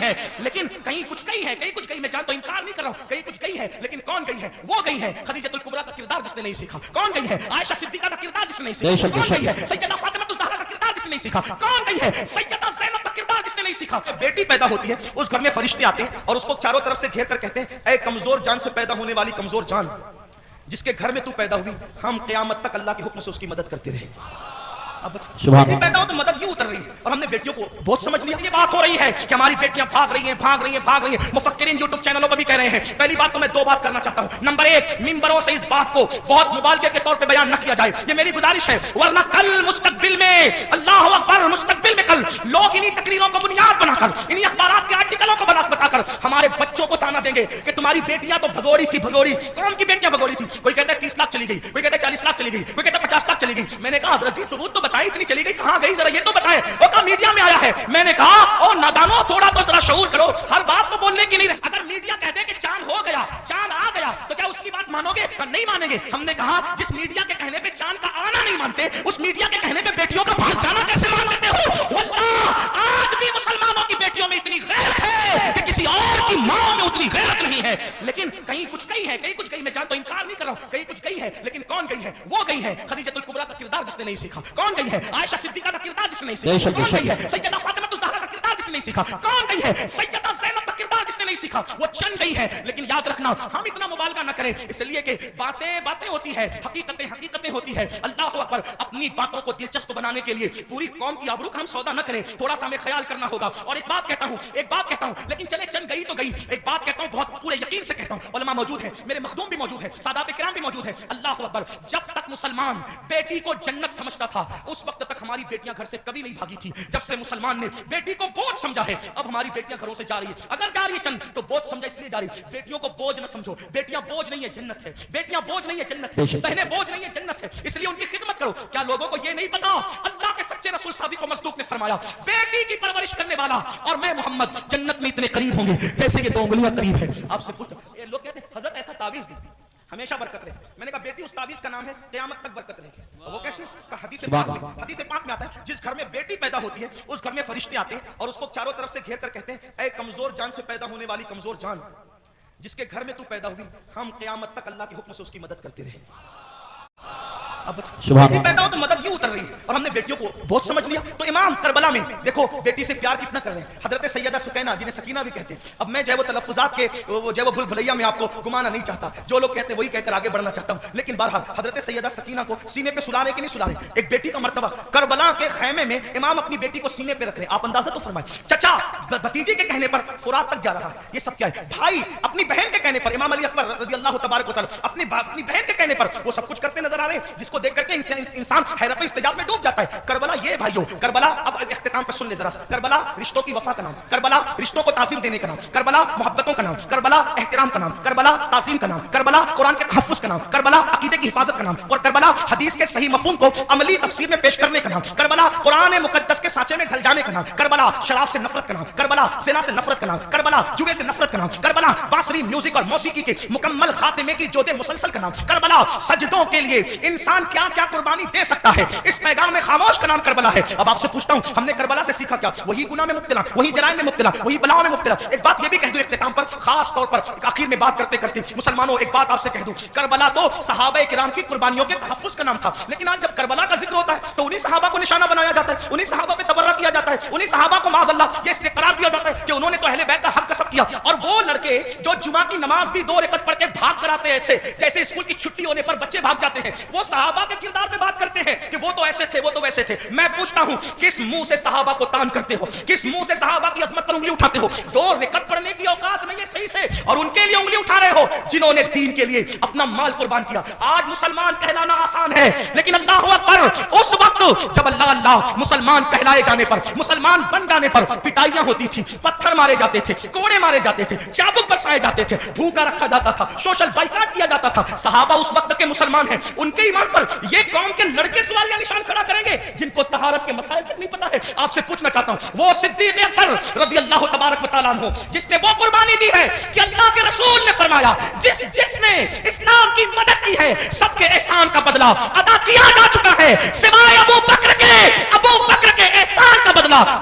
ہے لیکن کہیں کچھ گئی ہے, کہیں کچھ گئی, میں جانتا ہوں, انکار نہیں کر رہا ہوں, کہیں کچھ گئی ہے لیکن کون گئی ہے؟ وہ گئی ہے خدیجہ الکبریٰ کا کردار جس نے نہیں سیکھا. کون گئی ہے؟ عائشہ صدیقہ کا کردار جس نے نہیں سیکھا. کون گئی ہے؟ سیدہ فاطمہ الزہرا کا کردار جس نے نہیں سیکھا. کون گئی ہے؟ سیدہ زینب کا کردار جس نے نہیں سیکھا. بیٹی پیدا ہوتی ہے, اس گھر میں فرشتے آتے ہیں اور اس کو چاروں طرف سے گھیر کر کہتے ہیں اے کمزور جان سے پیدا ہونے والی کمزور جان, جس کے گھر میں تو پیدا ہوئی ہم قیامت تک اللہ کے حکم سے اس کی مدد کرتے رہے. اب بیٹی پیدا ہو تو مدد یوں اتر رہی ہے اور ہم نے بیٹیوں کو بہت سمجھ لیا. یہ بات ہو رہی ہے کہ ہماری بیٹیاں بھاگ رہی ہیں. مفکرین یوٹیوب چینلوں پر بھی کہہ رہے ہیں. پہلی بات تو میں دو بات کرنا چاہتا ہوں. نمبر ایک, ممبروں سے اس بات کو بہت مبالغے کے طور پہ بیان نہ کیا جائے, یہ میری گزارش ہے, ورنہ کل مستقبل میں اللہ اکبر, مستقبل میں کل لوگ انہی تقریروں کو بنیاد بنا کر, انہی اخبارات کے آرٹیکلوں کو بتا کر ہمارے بچوں کو تانا دیں گے کہ تمہاری بیٹیاں تو بھگوڑی تھی. بھگوڑی کون کی بیٹیاں بھگوڑی تھی؟ کوئی کہتا ہے 30 لاکھ چلی گئی, کوئی کہتا ہے 40 لاکھ چلی گئی, کوئی کہتا ہے 50 لاکھ چلی گئی. میں نے کہا حضرت جی ثبوت تو بتائیں اتنی چلی گئی کہاں گئی, ذرا یہ تو بتائیں. وہ کہا میڈیا میں آیا ہے. میں نے کہا او نادانو, تھوڑا تو ذرا شعور کرو, ہر بات تو بولنے کی نہیں. اگر میڈیا کہہ دے کہ چاند ہو گیا, چاند آ گیا, تو کیا اس کی بات مانو گے؟ نہیں مانیں گے. ہم نے کہا جس میڈیا کے کہنے پہ چاند کا آنا نہیں مانتے, اس میڈیا کے کہنے پہ بیٹیوں کا بھاگ جانا کیسے مان لیتے ہو؟ واللہ آج بھی مسلمانوں کی بیٹیوں میں اتنی غیرت ہے کہ کسی اور کی ماں میں اتنی غیرت نہیں ہے. لیکن کہیں کچھ گئی ہے, کہیں کچھ گئی, میں جانتا ہوں, انکار نہیں کر رہا ہوں, کہیں کچھ گئی ہے لیکن کون گئی ہے؟ وہ گئی ہے خدیجہ الکبریٰ کا کردار جس نے نہیں سیکھا. کون گئی ہے؟ عائشہ صدیقہ کا کردار جس نے نہیں سیکھا. کون گئی ہے؟ سیدہ فاطمہ الزہرا کا کردار جس نے نہیں سیکھا. کون گئی ہے؟ سیدہ زینب کا کردار جس نے نہیں سیکھا. وہ چل گئی ہے لیکن یاد رکھنا ہم اتنا مبالغہ نہ کریں, اس لیے کہ باتیں ہوتی ہے, حقیقتیں ہوتی ہے. اللہ اکبر, اپنی باتوں کو دلچسپ بنانے کے لیے پوری قوم کی آبرو کا ہم سودا نہ کریں, تھوڑا سا ہمیں خیال کرنا ہوگا. اور ایک بات کہتا ہوں لیکن چلے چل گئی تو گئی, ایک بات کہتا ہوں بہت پورے یقین سے کہتا ہوں, علماء موجود ہیں, میرے مخدوم بھی موجود ہیں, سادات کرام بھی موجود ہیں. اللہ اکبر, جب تک مسلمان بیٹی کو جنت سمجھتا تھا اس وقت تک ہماری بیٹیاں گھر سے کبھی نہیں بھاگی تھی. جب سے مسلمان نے بیٹی کو بوجھ سمجھا ہے, اب ہماری بیٹیاں گھروں سے جا رہی ہے. اگر جا رہی ہے چند تو بوجھ سمجھا اس لیے جا رہی ہے. بیٹیوں کو بوجھ نہ سمجھو, بیٹیاں بوجھ نہیں ہے, جنت ہے. بیٹیاں بوجھ نہیں ہے, جنت ہے. بہنیں بوجھ نہیں ہے, جنت ہے. اس لیے ان کی خدمت کرو. کیا لوگوں کو یہ نہیں پتا اللہ کے سچے رسول صادق و مصدوق نے فرمایا بیٹی کی پرورش کرنے والا اور میں محمد جنت میں اتنے قریب ہوں گے جیسے یہ 2 انگلیاں قریب ہے. آپ سے پوچھو, لوگ کہتے ہیں حضرت ایسا تعویذ دی ہمیشہ برکت رہے. میں نے کہا بیٹی اس تعویذ کا نام ہے قیامت تک برکت رہے. وہ کیسے؟ حدیث پاک میں آتا ہے جس گھر میں بیٹی پیدا ہوتی ہے اس گھر میں فرشتے آتے ہیں اور اس کو چاروں طرف سے گھیر کر کہتے ہیں اے کمزور جان سے پیدا ہونے والی کمزور جان, جس کے گھر میں تو پیدا ہوئی ہم قیامت تک اللہ کے حکم سے اس کی مدد کرتے رہے. اب بیٹی پیدا ہو تو مدد یوں اتر رہی ہے اور ہم نے بیٹیوں کو بہت سمجھ لیا. تو امام کربلا میں دیکھو بیٹی سے پیار کتنا کر رہے ہیں. حضرت سیدہ سکینہ جنہیں سکینہ بھی کہتے ہیں. اب میں جو ہے وہ تلفظات کے جو ہے وہ بھول بھلیا میں آپ کو گمانا نہیں چاہتا, جو لوگ کہتے ہیں وہی کہہ کر آگے بڑھنا چاہتا ہوں. لیکن بہرحال حضرت سیدہ سکینہ کو سینے پہ سلا رہے کہ نہیں سلا رہے. ایک بیٹی کا مرتبہ کربلا کے خیمے میں امام اپنی بیٹی کو سینے پہ رکھ رہے ہیں. آپ اندازہ تو فرمائیں, چچا بھتیجے کے کہنے پر فرات تک جا رہا ہے, یہ سب کیا ہے؟ بھائی اپنی بہن کے کہنے پر, امام علی اکبر رضی اللہ تبارک و تعالی اپنی بہن کے کہنے پر وہ سب کچھ کرتے نظر آ رہے ہیں جس کو دیکھ کر کے انسان حیرت و استعجاب میں ڈوب جاتا ہے. کربلا یہ بھائیو, کربلا اب اختتام پر سن لے ذرا. کربلا رشتوں کی وفا کا نام, کربلا رشتوں کو تعظیم دینے کا نام, کربلا محبتوں کا نام, کربلا احترام کا نام, کربلا تعظیم کا نام, کربلا قرآن کے تحفظ کا نام, کربلا عقیدے کی حفاظت کا نام, اور کربلا حدیث کے صحیح مفہوم کو عملی تفسیر میں پیش کرنے کا نام, کربلا قرآن مقدس کے سانچے میں ڈھل جانے کا نام, کربلا شراب سے نفرت کا نام, کربلا زنا سے نفرت کا نام, کربلا جوے سے نفرت کا نام, کربلا بانسری میوزک اور موسیقی کے مکمل خاتمے کی جوتے مسلسل کا نام, کربلا سجدوں کے لیے انسان کیا کیا قربانی دے سکتا ہے اس پیغام میں خاموش کا نام کربلا ہے. اب آپ سے پوچھتا ہوں ہم نے کربلا سے سیکھا کیا؟ وہی گناہ میں مبتلا, وہی جرائم میں مبتلا, وہی بلاؤں میں مبتلا. ایک بات یہ بھی کہہ دوں اختتام پر, خاص طور پر آخر میں بات کرتے کرتے مسلمانوں ایک بات آپ سے کہہ دوں, کربلا تو صحابہ کرام کی قربانیوں کے تحفظ کا نام تھا, لیکن آج جب کربلا کا ذکر ہوتا ہے تو انہی صحابہ کو نشانہ بنایا جاتا ہے, انہی صحابہ پہ تبرہ کیا جاتا ہے, انہی صحابہ کو معاذ اللہ یہ اس لیے قرار دیا جاتا ہے کہ انہوں نے تو اہل بیت کا حق کسب کیا. اور وہ لڑکے جو جمعہ کی نماز بھی 2 رکعت پڑھ کے بھاگ کر آتے ہیں ایسے جیسے اسکول کی چھٹی ہونے پر بچے بھاگ جاتے ہیں, وہ صحابہ کے کردار پہ بات کرتے ہیں کہ وہ تو ایسے تھے, وہ تو ویسے تھے. میں پوچھتا ہوں کس منہ سے صحابہ کو تان کرتے ہو, کس منہ سے صحابہ کی عظمت پر انگلی اٹھاتے ہو؟ 2 رکعت پڑھنے کی اوقات نہیں ہے صحیح سے, اور ان کے لیے انگلی اٹھا رہے ہو جنہوں نے دین کے لیے اپنا مال قربان کیا. آج مسلمان کہلانا آسان ہے, لیکن اللہ اکبر اس وقت جب اللہ اللہ مسلمان کہلائے جانے پر, مسلمان بن جانے پر پٹائیاں ہوتی تھی, پتھر مارے جاتے تھے, کوڑے مارے جاتے تھے, چابک برسائے جاتے تھے, بھوکا رکھا جاتا تھا, سوشل بائیکاٹ کیا جاتا تھا. صحابہ اس وقت کے مسلمان ہیں, ان کے ایمان پر یہ قوم کے لڑکے سوالیہ نشان کھڑا کریں گے جن کو طہارت کے مسائل تک نہیں پتا ہے. آپ سے پوچھنا چاہتا ہوں وہ صدیق اکبر رضی اللہ تبارک و تعالیٰ عنہ جس نے وہ قربانی دی ہے کہ اللہ کے رسول نے فرمایا جس نے اسلام کی مدد کی ہے سب کے احسان کا بدلہ ادا کیا جا چکا ہے سوائے ابو بکر کے احسان کا بدلہ